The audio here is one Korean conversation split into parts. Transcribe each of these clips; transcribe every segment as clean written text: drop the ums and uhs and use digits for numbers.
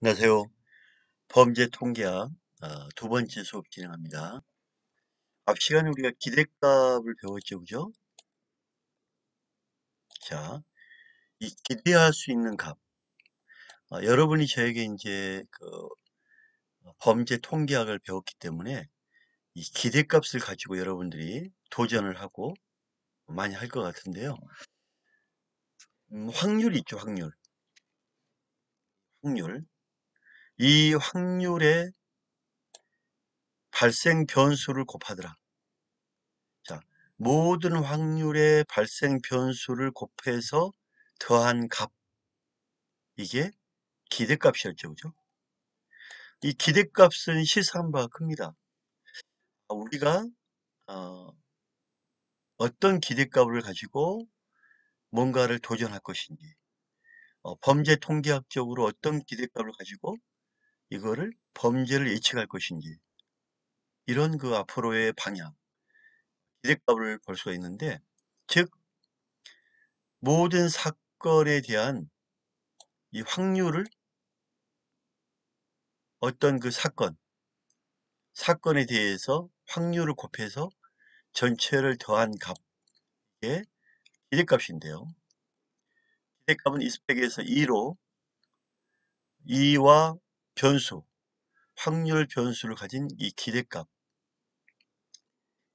안녕하세요. 범죄 통계학 두 번째 수업 진행합니다. 앞 시간에 우리가 기대값을 배웠죠, 그죠? 자, 이 기대할 수 있는 값. 여러분이 저에게 이제 범죄 통계학을 배웠기 때문에 이 기대값을 가지고 여러분들이 도전을 하고 많이 할 것 같은데요. 확률이 있죠, 확률. 확률. 이 확률의 발생 변수를 곱하더라. 자, 모든 확률의 발생 변수를 곱해서 더한 값. 이게 기대값이었죠. 그죠? 이 기대값은 시사한 바가 큽니다. 우리가 어, 어떤 기대값을 가지고 뭔가를 도전할 것인지, 범죄 통계학적으로 어떤 기대값을 가지고 이거를 범죄를 예측할 것인지, 이런 그 앞으로의 방향, 기대값을 볼 수가 있는데, 즉 모든 사건에 대한 이 확률을 어떤 그 사건에 대해서 확률을 곱해서 전체를 더한 값의 기대값인데요. 기대값은 이 스펙에서 2로 2와 변수, 확률 변수를 가진 이 기대값,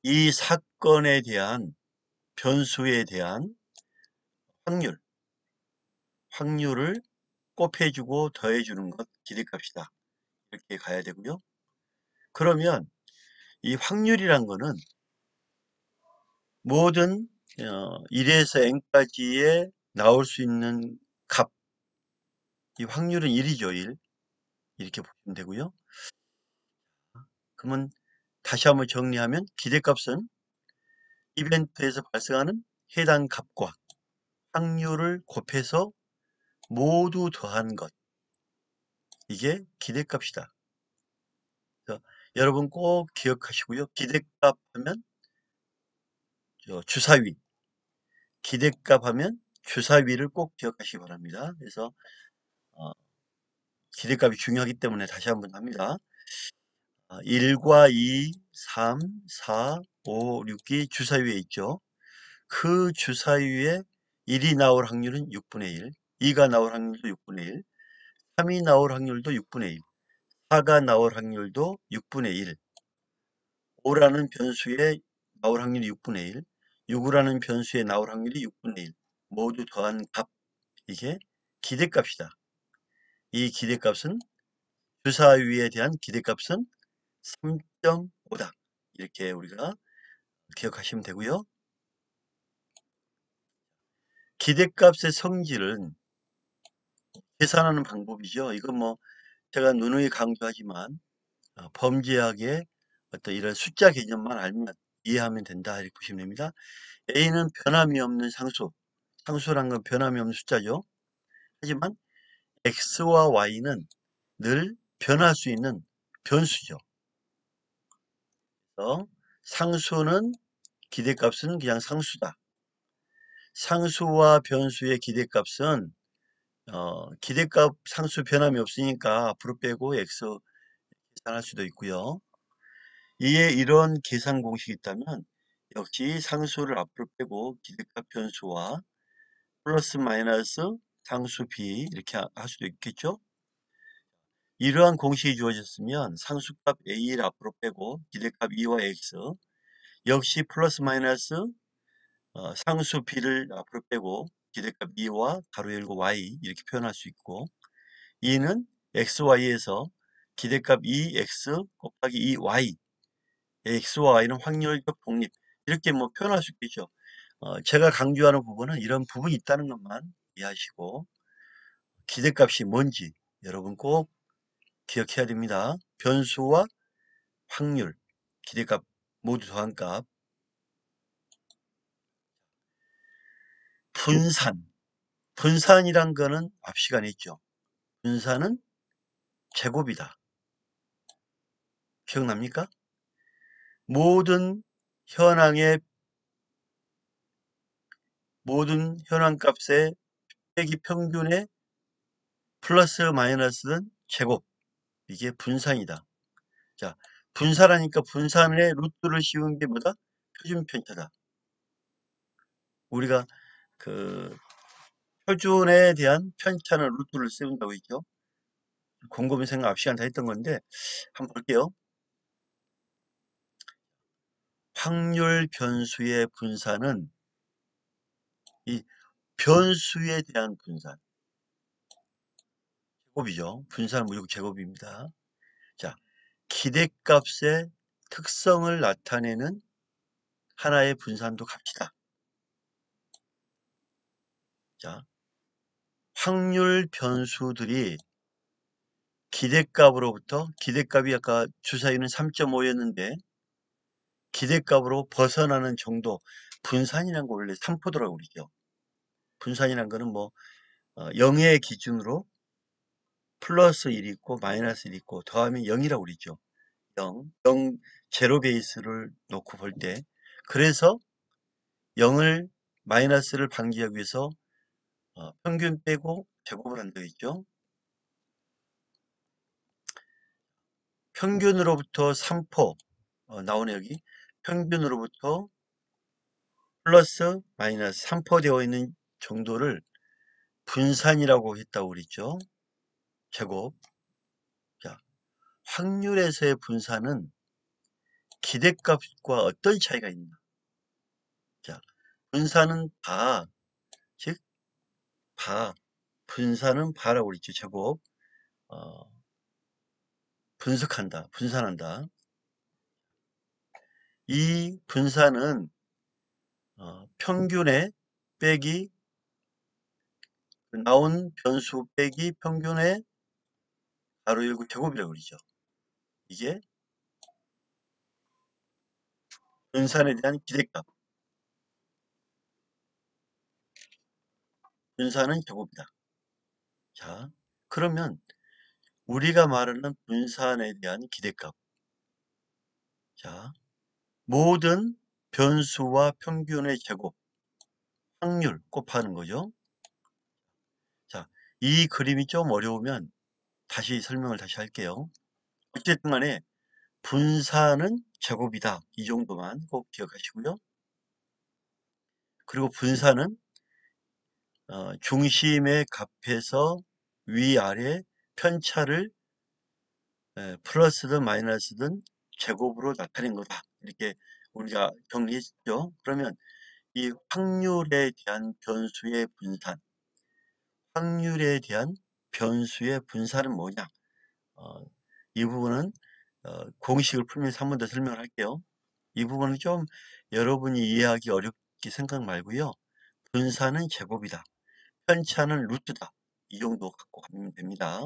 이 사건에 대한 변수에 대한 확률, 확률을 곱해주고 더해주는 것 기대값이다. 이렇게 가야 되고요. 그러면 이 확률이란 거는 모든 1에서 n까지의 나올 수 있는 값, 이 확률은 1이죠, 1. 이렇게 보시면 되고요. 그러면 다시 한번 정리하면 기대값은 이벤트에서 발생하는 해당 값과 확률을 곱해서 모두 더한 것. 이게 기대값이다. 그래서 여러분 꼭 기억하시고요. 기대값 하면 주사위, 기대값 하면 주사위를 꼭 기억하시기 바랍니다. 그래서 어, 기대값이 중요하기 때문에 다시 한번 합니다. 1과 2, 3, 4, 5, 6이 주사위에 있죠. 그 주사위에 1이 나올 확률은 6분의 1, 2가 나올 확률도 6분의 1, 3이 나올 확률도 6분의 1, 4가 나올 확률도 6분의 1, 5라는 변수에 나올 확률이 6분의 1, 6이라는 변수에 나올 확률이 6분의 1, 모두 더한 값, 이게 기대값이다. 이 기대값은 주사위에 대한 기대값은 3.5다. 이렇게 우리가 기억하시면 되고요. 기대값의 성질은 계산하는 방법이죠. 이건 뭐 제가 누누이 강조하지만 범죄학의 어떤 이런 숫자 개념만 알면 이해하면 된다 이렇게 보시면 됩니다. A는 변함이 없는 상수, 상수란 건 변함이 없는 숫자죠. 하지만 X와 Y는 늘 변할 수 있는 변수죠. 그래서 상수는 기대값은 그냥 상수다. 상수와 변수의 기대값은 기대값 상수 변함이 없으니까 앞으로 빼고 X 계산할 수도 있고요. 이에 이런 계산 공식이 있다면 역시 상수를 앞으로 빼고 기대값 변수와 플러스 마이너스 상수 b 이렇게 할 수도 있겠죠. 이러한 공식이 주어졌으면 상수값 a를 앞으로 빼고 기대값 2와 x 역시 플러스 마이너스 상수 b를 앞으로 빼고 기대값 2와 가로 열고 y 이렇게 표현할 수 있고 2는 xy에서 기대값 2x 곱하기 2y x와 y는 확률적 독립 이렇게 뭐 표현할 수 있겠죠. 제가 강조하는 부분은 이런 부분이 있다는 것만 이해하시고 기대값이 뭔지 여러분 꼭 기억해야 됩니다. 변수와 확률, 기대값 모두 더한 값, 분산. 분산이란 거는 앞 시간에 있죠. 분산은 제곱이다. 기억납니까? 모든 현황의 현황 값의 빼기 평균의 플러스 마이너스는 제곱. 이게 분산이다. 자, 분산하니까 분산의 루트를 씌운 게 뭐다? 표준 편차다. 우리가 그 표준에 대한 편차는 루트를 세운다고 했죠. 곰곰이 생각 앞 시간 다 했던 건데 한번 볼게요. 확률 변수의 분산은 이 변수에 대한 분산. 제곱이죠. 분산은 무조건 제곱입니다. 자, 기대값의 특성을 나타내는 하나의 분산도 값이다. 자, 확률 변수들이 기대값으로부터, 기대값이 아까 주사위는 3.5였는데 기대값으로 벗어나는 정도, 분산이라는 거 원래 3포더라고 그러죠. 분산이라는 거는 뭐 0의 기준으로 플러스 1이 있고 마이너스 1이 있고 더하면 0이라고 그러죠. 0, 제로 베이스를 놓고 볼 때. 그래서 0을 마이너스를 방지하기 위해서 평균 빼고 제곱을 한다고 했죠. 평균으로부터 3포 나오네 여기. 평균으로부터 플러스 마이너스 3포 되어 있는 정도를 분산이라고 했다고 그랬죠. 제곱. 자, 확률에서의 분산은 기대값과 어떤 차이가 있나? 자, 분산은 바, 즉 바, 분산은 바라고 그랬죠. 제곱. 어, 분석한다, 분산한다. 이 분산은 평균의 빼기 나온 변수 빼기 평균의 가로 열고 제곱이라고 그러죠. 이게 분산에 대한 기대값. 분산은 제곱이다. 자, 그러면 우리가 말하는 분산에 대한 기대값. 자, 모든 변수와 평균의 제곱, 확률 곱하는 거죠. 자, 이 그림이 좀 어려우면 다시 설명을 다시 할게요. 어쨌든 간에 분산은 제곱이다. 이 정도만 꼭 기억하시고요. 그리고 분산은 중심의 값에서 위아래 편차를 플러스든 마이너스든 제곱으로 나타낸 거다. 이렇게 우리가 정리했죠. 그러면 이 확률에 대한 변수의 분산, 확률에 대한 변수의 분산은 뭐냐? 어, 이 부분은 공식을 풀면서 한 번 더 설명을 할게요. 이 부분은 좀 여러분이 이해하기 어렵게 생각 말고요. 분산은 제곱이다. 편차는 루트다. 이 정도 갖고 가면 됩니다.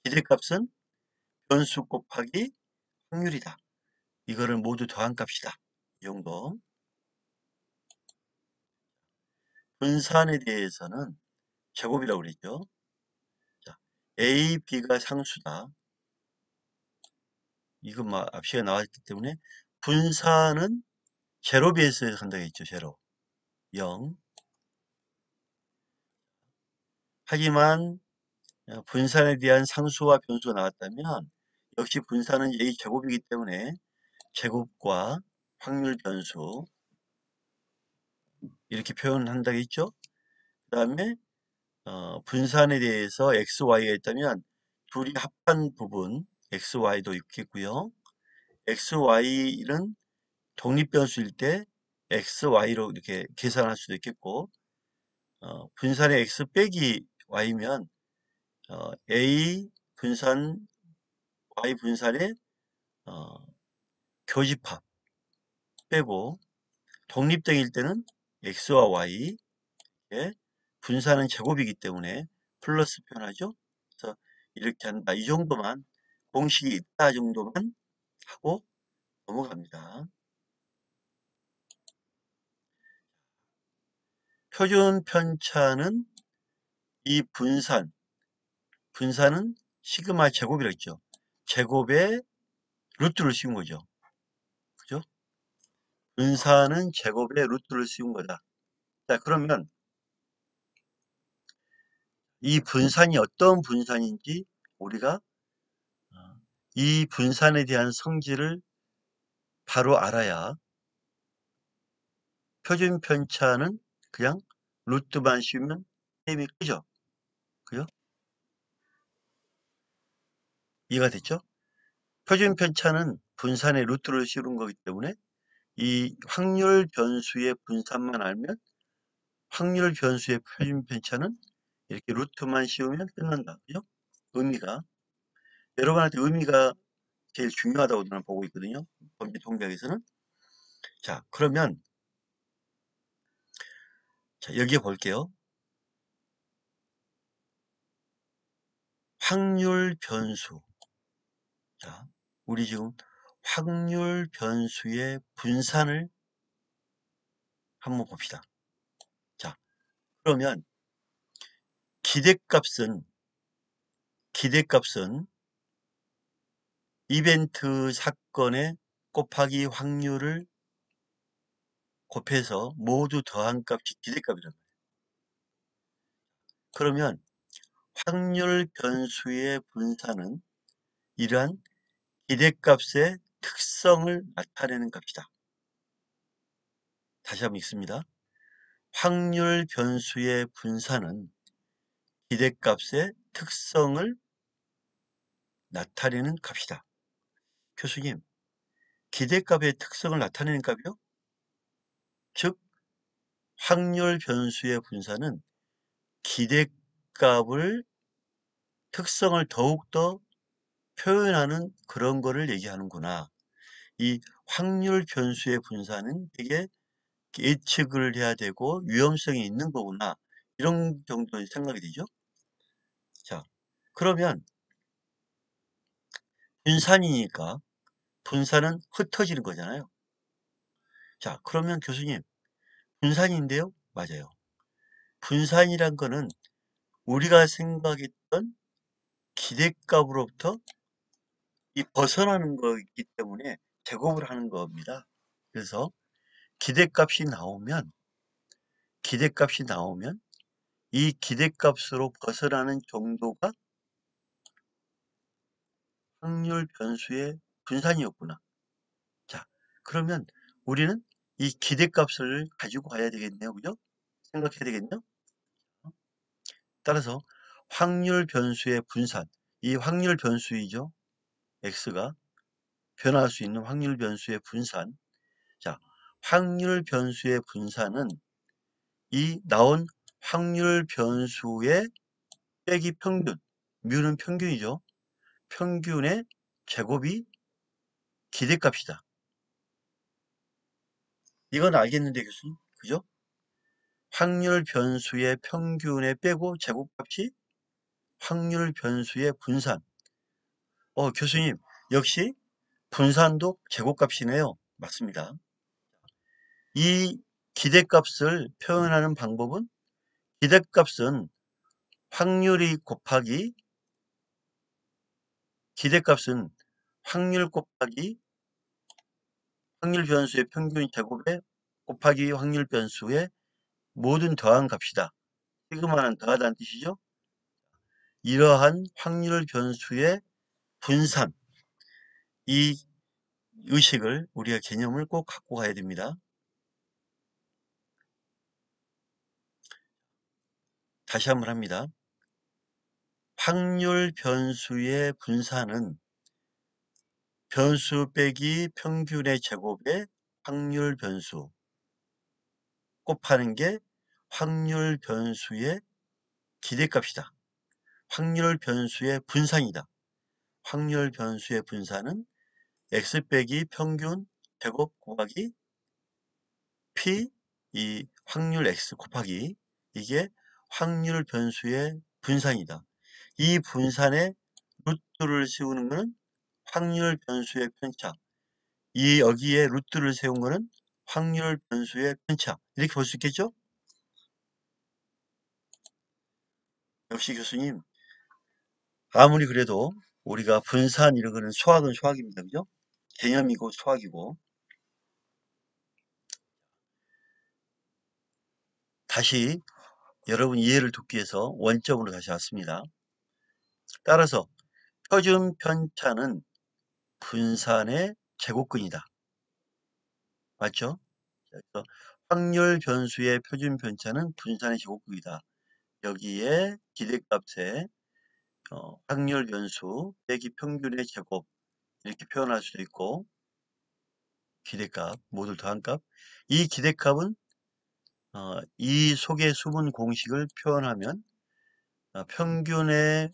기대값은 변수 곱하기 확률이다. 이거를 모두 더한 값이다. 이 정도. 분산에 대해서는 제곱이라고 그랬죠. 자, A, B가 상수다. 이거 앞 시간에 나왔기 때문에 분산은 제로 베이스에서 한다고 했죠. 제로. 0. 하지만 분산에 대한 상수와 변수가 나왔다면 역시 분산은 A 제곱이기 때문에 제곱과 확률 변수 이렇게 표현한다고 했죠. 그 다음에 분산에 대해서 x, y가 있다면 둘이 합한 부분 x, y도 있겠고요. x, y는 독립변수일 때 x, y로 이렇게 계산할 수도 있겠고 분산의 x 빼기 y면 a 분산 y 분산의 교집합 빼고 독립등일 때는 x와 y 분산은 제곱이기 때문에 플러스 표현하죠. 그래서 이렇게 한다. 이 정도만 공식이 있다 정도만 하고 넘어갑니다. 표준 편차는 이 분산은 시그마 제곱이라고 했죠. 제곱에 루트를 씌운 거죠. 그죠? 분산은 제곱에 루트를 씌운 거다. 자, 그러면 이 분산이 어떤 분산인지 우리가 이 분산에 대한 성질을 바로 알아야 표준 편차는 그냥 루트만 씌우면 게임이 끄죠. 그죠? 이해가 됐죠? 표준 편차는 분산에 루트를 씌우는 거기 때문에 이 확률 변수의 분산만 알면 확률 변수의 표준 편차는 이렇게 루트만 씌우면 끝난다. 그죠? 의미가. 여러분한테 의미가 제일 중요하다고 저는 보고 있거든요. 범위 통계학에서는. 자, 그러면 자, 여기에 볼게요. 확률 변수. 자, 우리 지금 확률 변수의 분산을 한번 봅시다. 자, 그러면 기대값은 이벤트 사건의 곱하기 확률을 곱해서 모두 더한 값이 기대값이란 말이에요. 그러면 확률 변수의 분산은 이러한 기대값의 특성을 나타내는 값이다. 다시 한번 읽습니다. 확률 변수의 분산은 기대값의 특성을 나타내는 값이다. 교수님, 기대값의 특성을 나타내는 값이요? 즉, 확률 변수의 분산은 기대값을 특성을 더욱더 표현하는 그런 거를 얘기하는구나. 이 확률 변수의 분산은 되게 예측을 해야 되고 위험성이 있는 거구나. 이런 정도의 생각이 되죠. 자, 그러면 분산이니까 분산은 흩어지는 거잖아요. 자, 그러면 교수님, 분산인데요? 맞아요. 분산이란 거는 우리가 생각했던 기대값으로부터 이 벗어나는 거이기 때문에 제곱을 하는 겁니다. 그래서 기대값이 나오면 기대값이 나오면 이 기대값으로 벗어나는 정도가 확률 변수의 분산이었구나. 자, 그러면 우리는 이 기대값을 가지고 가야 되겠네요. 그죠? 생각해야 되겠네요. 따라서 확률 변수의 분산, 이 확률 변수이죠. x가 변할 수 있는 확률 변수의 분산. 자, 확률 변수의 분산은 이 나온 확률 변수의 빼기 평균, 뮤는 평균이죠. 평균의 제곱이 기대값이다. 이건 알겠는데 교수님, 그죠? 확률 변수의 평균에 빼고 제곱값이 확률 변수의 분산. 교수님, 역시 분산도 제곱값이네요. 맞습니다. 이 기대값을 표현하는 방법은 기대값은 확률이 곱하기 기대값은 확률 곱하기 확률 변수의 평균 제곱에 곱하기 확률 변수의 모든 더한 값이다. 시그마는 더하다는 뜻이죠. 이러한 확률 변수의 분산, 이 의식을 우리가 개념을 꼭 갖고 가야 됩니다. 다시 한번 합니다. 확률 변수의 분산은 변수 빼기 평균의 제곱에 확률 변수 곱하는 게 확률 변수의 기대값이다. 확률 변수의 분산이다. 확률 변수의 분산은 x 빼기 평균 제곱 곱하기 p 이 확률 x 곱하기 이게 확률 변수의 분산이다. 이 분산에 루트를 씌우는 것은 확률 변수의 편차. 이 여기에 루트를 세운 것은 확률 변수의 편차. 이렇게 볼 수 있겠죠? 역시 교수님, 아무리 그래도 우리가 분산 이런 거는 수학은 수학입니다. 그죠? 개념이고 수학이고. 다시 여러분 이해를 돕기 위해서 원점으로 다시 왔습니다. 따라서 표준 편차는 분산의 제곱근이다. 맞죠? 그래서 확률 변수의 표준 편차는 분산의 제곱근이다. 여기에 기대값의 확률 변수 빼기 평균의 제곱 이렇게 표현할 수도 있고, 기대값 모두 더한 값. 이 기대값은 이 속의 수분 공식을 표현하면 평균의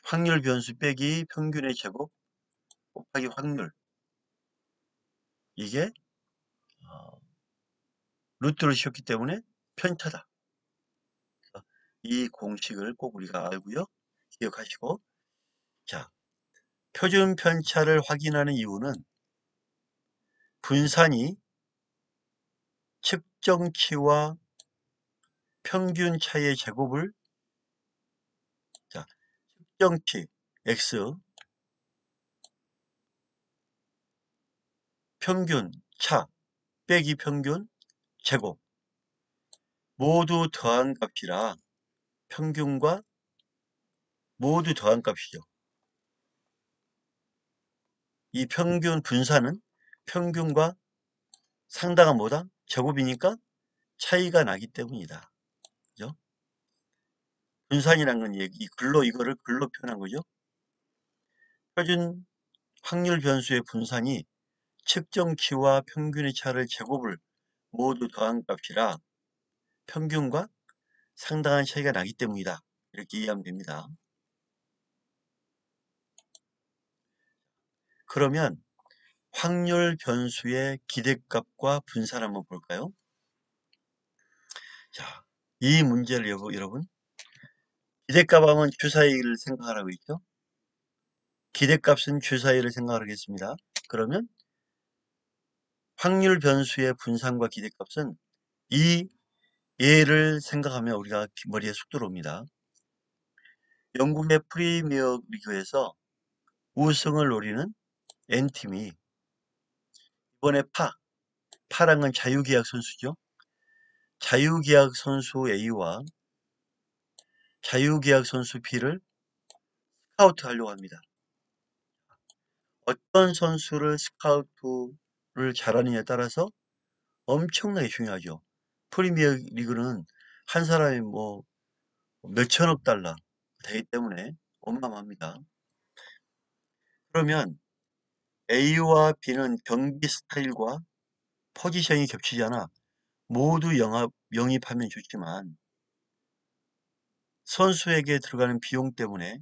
확률 변수 빼기 평균의 제곱 곱하기 확률, 이게 어, 루트를 씌웠기 때문에 편차다. 이 공식을 꼭 우리가 알고요. 기억하시고, 자, 표준 편차를 확인하는 이유는 분산이 측정치와 평균 차이의 제곱을, 자, 측정치 x, 평균 차 빼기 평균 제곱 모두 더한 값이라 평균과 모두 더한 값이죠. 이 평균 분산은 평균과 상당한 뭐다? 제곱이니까 차이가 나기 때문이다. 그죠? 분산이란 건 이거를 글로 표현한 거죠. 표준 확률 변수의 분산이 측정치와 평균의 차를 제곱을 모두 더한 값이라 평균과 상당한 차이가 나기 때문이다. 이렇게 이해하면 됩니다. 그러면 확률 변수의 기대값과 분산 한번 볼까요? 자, 이 문제를 여러분, 기대값 하면 주사위를 생각하라고 했죠? 기대값은 주사위를 생각하겠습니다. 그러면 확률 변수의 분산과 기대값은 이 예를 생각하면 우리가 머리에 쑥 들어옵니다. 영국의 프리미어 리그에서 우승을 노리는 N팀이 이번에 파란 건 자유계약 선수죠. 자유계약 선수 A와 자유계약 선수 B를 스카우트 하려고 합니다. 어떤 선수를 스카우트를 잘하느냐에 따라서 엄청나게 중요하죠. 프리미어 리그는 한 사람이 뭐 몇천억 달러 되기 때문에 어마어마합니다. 그러면 A와 B는 경기 스타일과 포지션이 겹치잖아. 모두 영입하면 좋지만 선수에게 들어가는 비용 때문에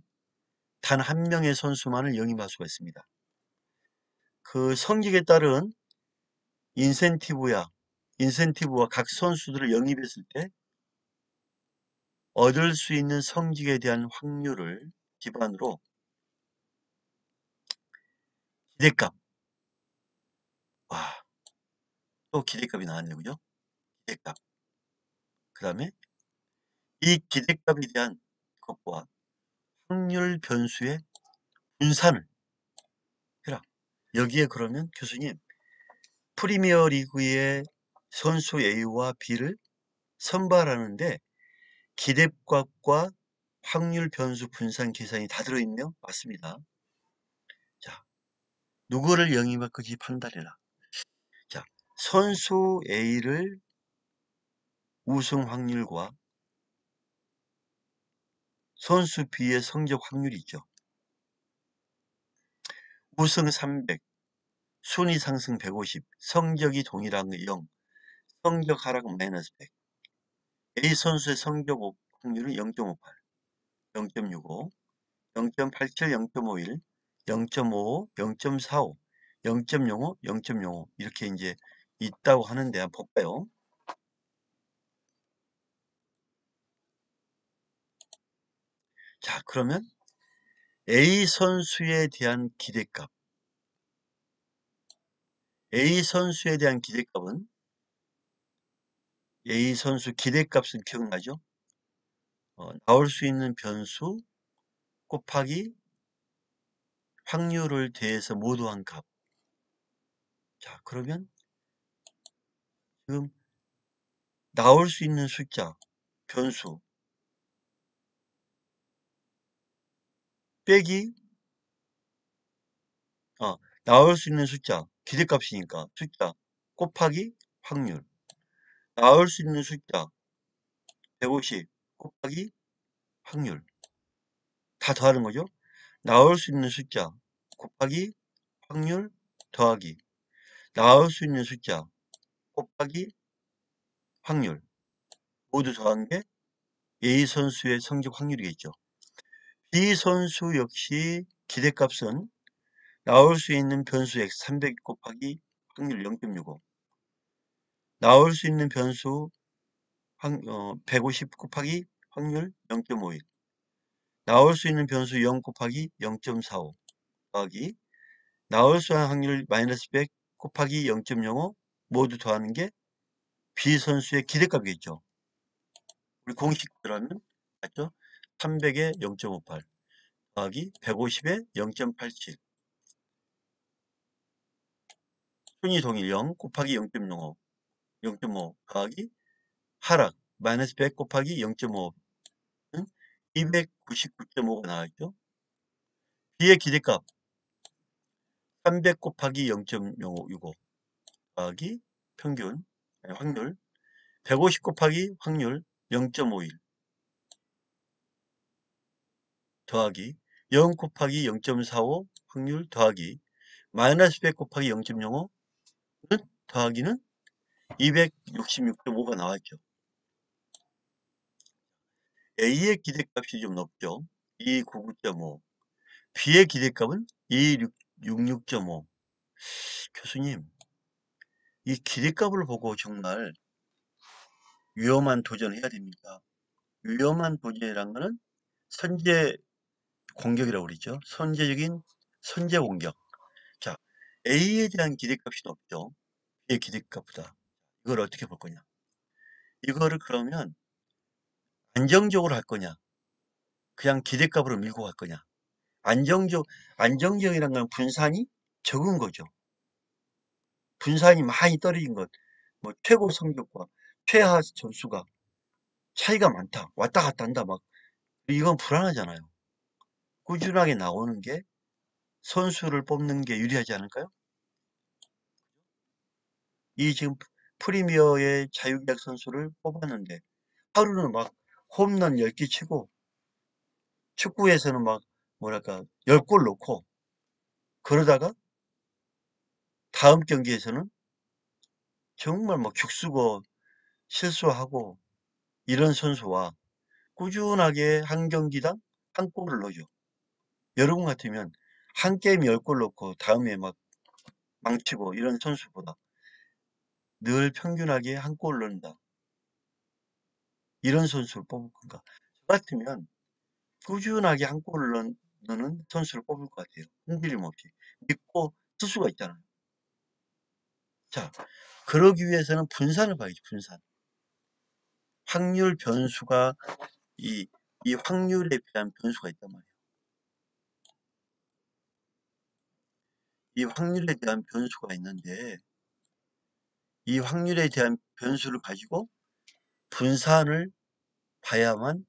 단 한 명의 선수만을 영입할 수가 있습니다. 그 성적에 따른 인센티브와 각 선수들을 영입했을 때 얻을 수 있는 성적에 대한 확률을 기반으로 기대값, 와, 또 기대값이 나왔네요. 그죠? 기대값. 그 다음에 이 기대값에 대한 것과 확률 변수의 분산을 해라. 여기에 그러면 교수님, 프리미어 리그의 선수 A와 B를 선발하는데 기대값과 확률 변수 분산 계산이 다 들어있네요. 맞습니다. 자, 누구를 영입할 건지 판단해라. 자, 선수 A를 우승 확률과 선수 B의 성적 확률이 있죠. 우승 300, 순위 상승 150, 성적이 동일한 거 0, 성적 하락 마이너스 100. A 선수의 성적 확률은 0.58, 0.65, 0.87, 0.51, 0.55, 0.45, 0.05, 0.05 이렇게 이제 있다고 하는데 한번 볼까요? 자, 그러면 A 선수에 대한 기대값, A 선수에 대한 기대값은 A 선수 기대값은 기억나죠? 나올 수 있는 변수 곱하기 확률을 대해서 모두 한 값. 자, 그러면 지금 나올 수 있는 숫자, 변수 빼기 나올 수 있는 숫자, 기대값이니까 숫자 곱하기 확률. 나올 수 있는 숫자 150 곱하기 확률. 다 더하는 거죠. 나올 수 있는 숫자 곱하기 확률 더하기 나올 수 있는 숫자 곱하기 확률 모두 더한 게 A 선수의 성적 확률이겠죠. B 선수 역시 기대값은 나올 수 있는 변수 x 300 곱하기 확률 0.65 나올 수 있는 변수 150 곱하기 확률 0.51 나올 수 있는 변수 0 곱하기 0.45 더하기 나올 수 있는 확률 마이너스 100 곱하기 0.05 모두 더하는 게 B 선수의 기대값이겠죠. 우리 공식대로 하면 맞죠? 300에 0.58 더하기 150에 0.87 순위 동일 0 곱하기 0.05 0.5 더하기 하락 마이너스 100 곱하기 0.5는 299.5가 나와있죠. B의 기대값 300 곱하기 0.65 더하기 평균 확률 150 곱하기 확률 0.51 더하기 0 곱하기 0.45 확률 더하기 마이너스 100 곱하기 0.05는 더하기는 266.5가 나왔죠. A의 기대값이 좀 높죠. 299.5 B의 기대값은 266.5 교수님 이 기대값을 보고 정말 위험한 도전을 해야 됩니까? 위험한 도전이란 거는 선제 공격이라고 그러죠. 선제 공격. 자, A에 대한 기대값이 높죠. B의 기대값보다. 이걸 어떻게 볼 거냐? 이거를 그러면 안정적으로 할 거냐? 그냥 기대값으로 밀고 갈 거냐? 안정적이란 건 분산이 적은 거죠. 분산이 많이 떨어진 것. 뭐 최고 성적과 최하 점수가 차이가 많다. 왔다 갔다 한다. 막 이건 불안하잖아요. 꾸준하게 나오는 게 선수를 뽑는 게 유리하지 않을까요? 이 지금 프리미어의 자유계약 선수를 뽑았는데 하루는 막 홈런 10개 치고 축구에서는 막 뭐랄까 10골 넣고 그러다가 다음 경기에서는 정말 막 죽쓰고 실수하고 이런 선수와 꾸준하게 한 경기당 한 골을 넣어줘. 여러분 같으면 한 게임 10골 넣고 다음에 막 망치고 이런 선수보다 늘 평균하게 한 골 넣는다. 이런 선수를 뽑을 건가? 저 같으면 꾸준하게 한 골을 넣는 선수를 뽑을 것 같아요. 흔들림 없이. 믿고 쓸 수가 있잖아요. 자, 그러기 위해서는 분산을 봐야지, 분산. 확률 변수가, 이, 이 확률에 대한 변수가 있단 말이에요. 이 확률에 대한 변수가 있는데, 이 확률에 대한 변수를 가지고 분산을 봐야만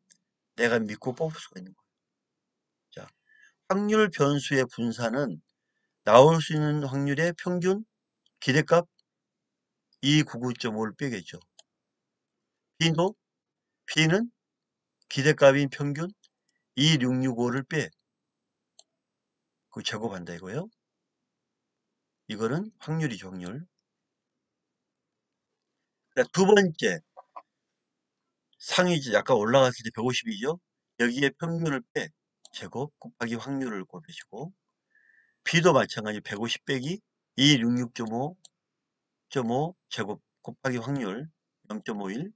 내가 믿고 뽑을 수가 있는 거예요. 자, 확률 변수의 분산은 나올 수 있는 확률의 평균 기대값 299.5를 빼겠죠. B는 기대값인 평균 2665를 빼. 그 제곱한다 이거예요. 이거는 확률이죠, 확률. 두 번째, 상위지 약간 올라갔을 때 150이죠. 여기에 평균을 빼. 제곱 곱하기 확률을 곱해주고 B도 마찬가지 150 빼기 266.5 제곱 곱하기 확률 0.51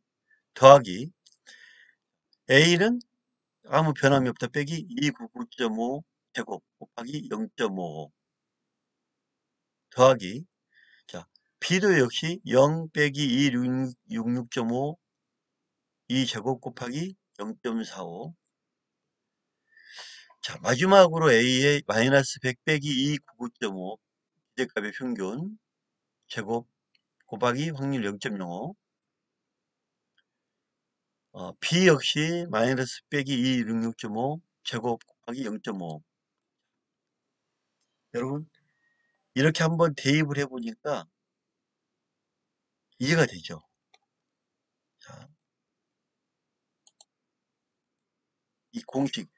더하기 A는 아무 변함이 없다 빼기 299.5 제곱 곱하기 0.55 더하기 자 B도 역시 0 빼기 266.5 2제곱 곱하기 0.45 자 마지막으로 A의 마이너스 100 빼기 299.5 기대값의 평균 제곱 곱하기 확률 0.05 B 역시 마이너스 빼기 266.5 제곱 곱하기 0.5 여러분 이렇게 한번 대입을 해 보니까 이해가 되죠. 자, 이 공식,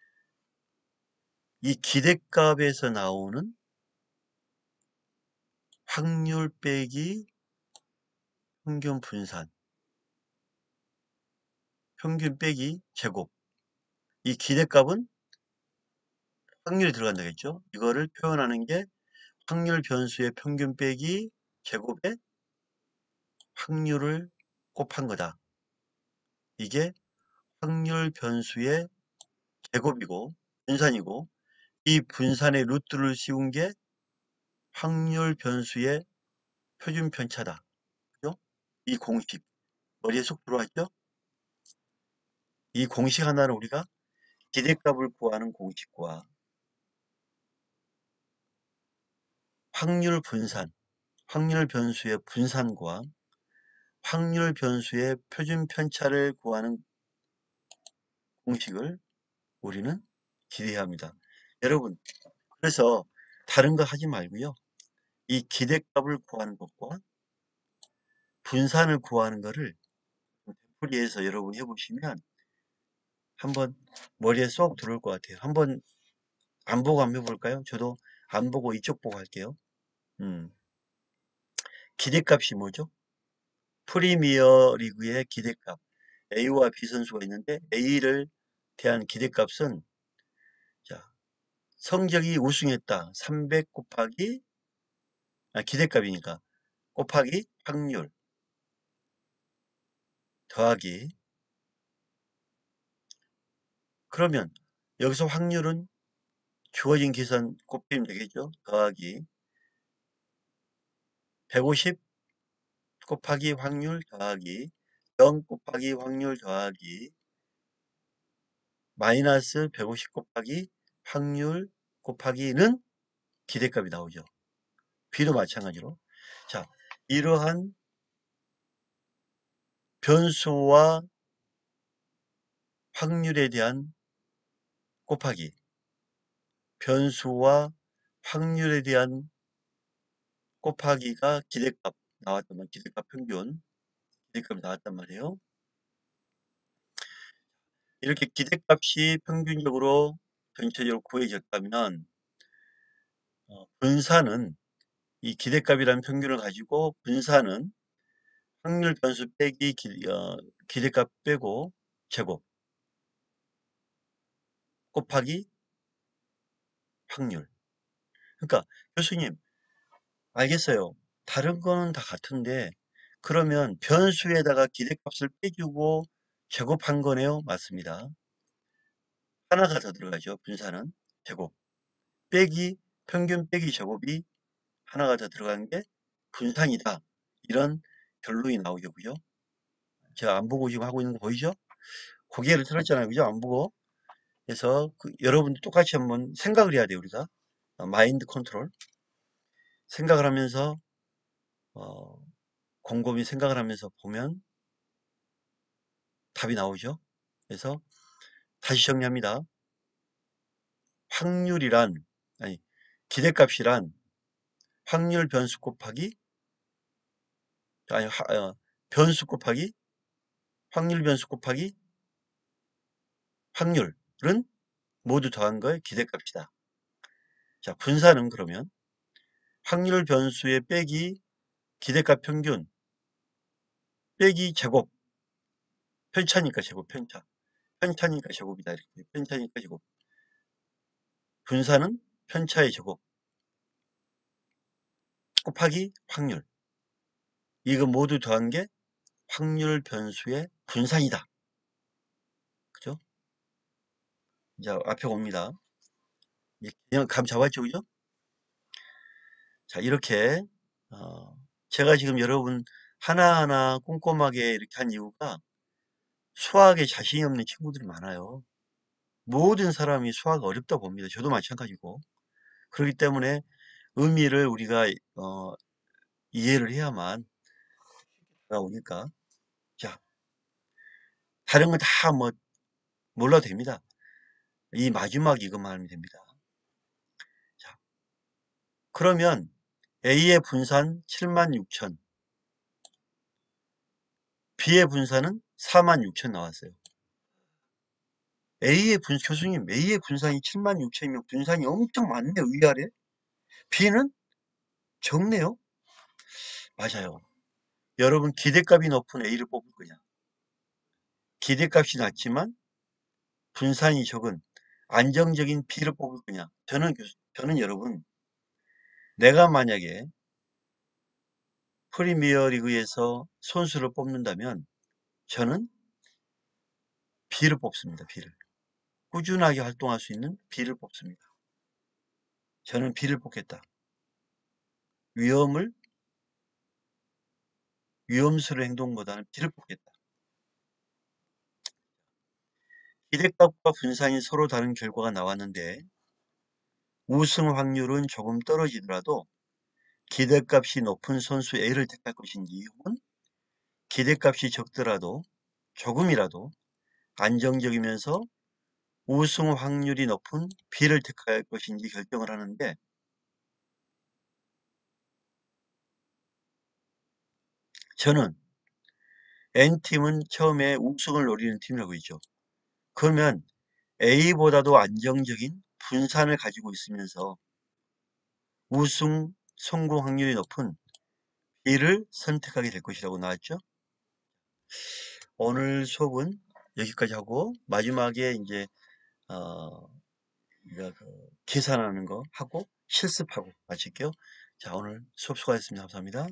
이 기대값에서 나오는 확률 빼기 평균 분산, 평균 빼기 제곱. 이 기대값은 확률이 들어간다 했죠. 이거를 표현하는 게 확률 변수의 평균 빼기 제곱에 확률을 곱한 거다. 이게 확률 변수의 제곱이고 분산이고, 이 분산의 루트를 씌운 게 확률 변수의 표준 편차다. 그죠? 이 공식 머리에 쏙 들어왔죠? 이 공식 하나를 우리가 기대값을 구하는 공식과 확률 분산, 확률 변수의 분산과 확률 변수의 표준 편차를 구하는 공식을 우리는 기대해야 합니다. 여러분, 그래서 다른 거 하지 말고요. 이 기대값을 구하는 것과 분산을 구하는 거를 풀이해서 여러분 해보시면 한번 머리에 쏙 들어올 것 같아요. 한번 안 보고 한번 해볼까요? 저도 안 보고 이쪽 보고 할게요. 음, 기대값이 뭐죠? 프리미어 리그의 기대값. A와 B 선수가 있는데 A를 대한 기대값은, 자, 성적이 우승했다. 300 곱하기, 기대값이니까 곱하기 확률 더하기, 그러면 여기서 확률은 주어진 계산 곱하면 되겠죠. 더하기 150 곱하기 확률 더하기 0 곱하기 확률 더하기 마이너스 150 곱하기 확률 곱하기는 기대값이 나오죠. B도 마찬가지로. 자, 이러한 변수와 확률에 대한 곱하기, 변수와 확률에 대한 곱하기가 기대값 나왔단 말이에요. 기대값 평균, 기대값이 나왔단 말이에요. 이렇게 기대값이 평균적으로 전체적으로 구해졌다면 분산은, 이 기대값이라는 평균을 가지고 분산은 확률 변수 빼기 기대값 빼고 제곱 곱하기 확률. 그러니까 교수님, 알겠어요. 다른 거는 다 같은데 그러면 변수에다가 기대값을 빼주고 제곱한 거네요. 맞습니다. 하나가 더 들어가죠. 분산은 제곱 빼기 평균 빼기 제곱이 하나가 더 들어간 게 분산이다. 이런 결론이 나오겠고요. 제가 안 보고 지금 하고 있는 거 보이죠? 고개를 들었잖아요. 그죠? 안 보고. 그래서 여러분도 똑같이 한번 생각을 해야 돼요. 우리가. 마인드 컨트롤. 생각을 하면서 어, 곰곰이 생각을 하면서 보면 답이 나오죠. 그래서 다시 정리합니다. 확률이란, 아니, 기대값이란 확률 변수 곱하기, 아니, 변수 곱하기 확률 변수 곱하기 확률은 모두 더한 거의 기대값이다. 자, 분산은 그러면 확률 변수의 빼기 기대값 평균 빼기 제곱, 편차니까 제곱, 편차니까 제곱이다. 이렇게 편차니까 제곱. 분산은 편차의 제곱 곱하기 확률. 이거 모두 더한 게 확률 변수의 분산이다. 그죠? 이제 앞에 옵니다. 그냥 감 잡았죠, 그죠? 자, 이렇게 제가 지금 여러분 하나하나 꼼꼼하게 이렇게 한 이유가 수학에 자신이 없는 친구들이 많아요. 모든 사람이 수학 어렵다 봅니다. 저도 마찬가지고. 그렇기 때문에 의미를 우리가 이해를 해야만 나오니까. 자, 다른 건 다 뭐 몰라도 됩니다. 이 마지막 이것만 하면 됩니다. 자, 그러면 A의 분산 76,000, B의 분산은 46,000 나왔어요. 교수님, A의 분산이 76,000이면 분산이 엄청 많네요, 위아래. B는 적네요. 맞아요. 여러분, 기대값이 높은 A를 뽑을 거냐? 기대값이 낮지만 분산이 적은 안정적인 B를 뽑을 거냐? 저는 여러분, 내가 만약에 프리미어 리그에서 선수를 뽑는다면 저는 B를 뽑습니다. B를. 꾸준하게 활동할 수 있는 B를 뽑습니다. 저는 B를 뽑겠다. 위험스러운 행동보다는 B를 뽑겠다. 기대값과 분산이 서로 다른 결과가 나왔는데 우승 확률은 조금 떨어지더라도 기대값이 높은 선수 A를 택할 것인지, 혹은 기대값이 적더라도 조금이라도 안정적이면서 우승 확률이 높은 B를 택할 것인지 결정을 하는데, 저는 N팀은 처음에 우승을 노리는 팀이라고 했죠. 그러면 A보다도 안정적인 분산을 가지고 있으면서 우승 성공 확률이 높은 B를 선택하게 될 것이라고 나왔죠. 오늘 수업은 여기까지 하고, 마지막에 이제 우리가 계산하는 거 하고 실습하고 마칠게요. 자, 오늘 수업 수고하셨습니다. 감사합니다.